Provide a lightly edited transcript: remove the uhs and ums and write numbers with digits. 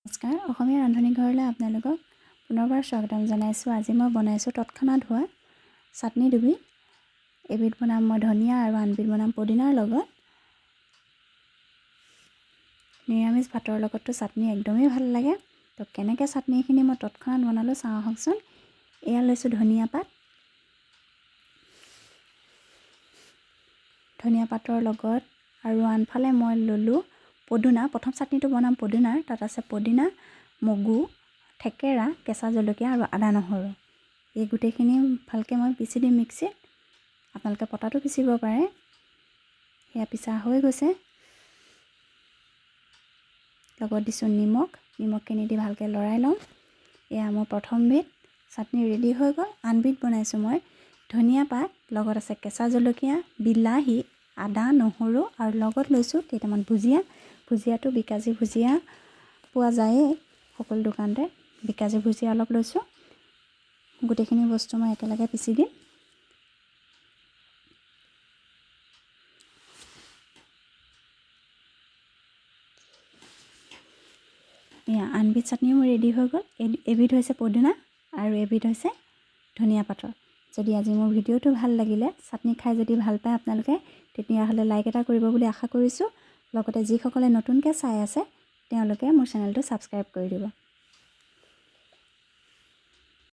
নমস্কাৰ, অসমীয়া ৰান্ধনি ঘৰলৈ আপোনালোকক পুনৰবাৰ স্বাগতম জনাইছোঁ। আজি মই বনাইছোঁ তৎক্ষণাত হোৱা চাটনি দুবিধ। এবিধ বনাম মই ধনিয়া আৰু আনবিধ বনাম পদিনাৰ লগত। নিৰামিষ ভাতৰ লগততো চাটনি একদমেই ভাল লাগে। তো কেনেকৈ চাটনিখিনি মই তৎক্ষণাত বনালোঁ চাওঁ আহকচোন। এয়া লৈছোঁ ধনিয়া পাত। ধনিয়া পাতৰ লগত আৰু আনফালে মই ল'লোঁ পদুনা। প্ৰথম চাটনিটো বনাম পদুনাৰ। তাত আছে পদিনা, মগু, থেকেৰা, কেঁচা জলকীয়া আৰু আদা নহৰু। এই গোটেইখিনি ভালকৈ মই পিচি দিম মিক্সিত। আপোনালোকে পটাটো পিচিব পাৰে। সেয়া পিচা হৈ গৈছে। লগত দিছোঁ নিমখখিনি দি ভালকৈ লৰাই লওঁ। এয়া মোৰ প্ৰথমবিধ চাটনি ৰেডি হৈ গ'ল। আনবিধ বনাইছোঁ মই ধনিয়া পাত, লগত আছে কেঁচা জলকীয়া, বিলাহী, আদা নহৰু আৰু লগত লৈছোঁ কেইটামান ভুজিয়াটো বিকাজী ভুজিয়া পোৱা যায়েই সকলো দোকানতে। বিকাজী ভুজিয়া অলপ লৈছোঁ। গোটেইখিনি বস্তু মই একেলগে পিচি দিম। এয়া আনবিধ চাটনিও মোৰ ৰেডি হৈ গ'ল। এবিধ হৈছে পদিনা আৰু এবিধ হৈছে ধনিয়া পাতৰ। যদি আজি মোৰ ভিডিঅ'টো ভাল লাগিলে, চাটনি খাই যদি ভাল পায় আপোনালোকে, তেতিয়াহ'লে লাইক এটা কৰিব বুলি আশা কৰিছোঁ। লগতে যিসকলে নতুনকৈ চাই আছে তেওঁলোকে মোৰ চেনেলটো ছাবস্ক্ৰাইব কৰি দিব।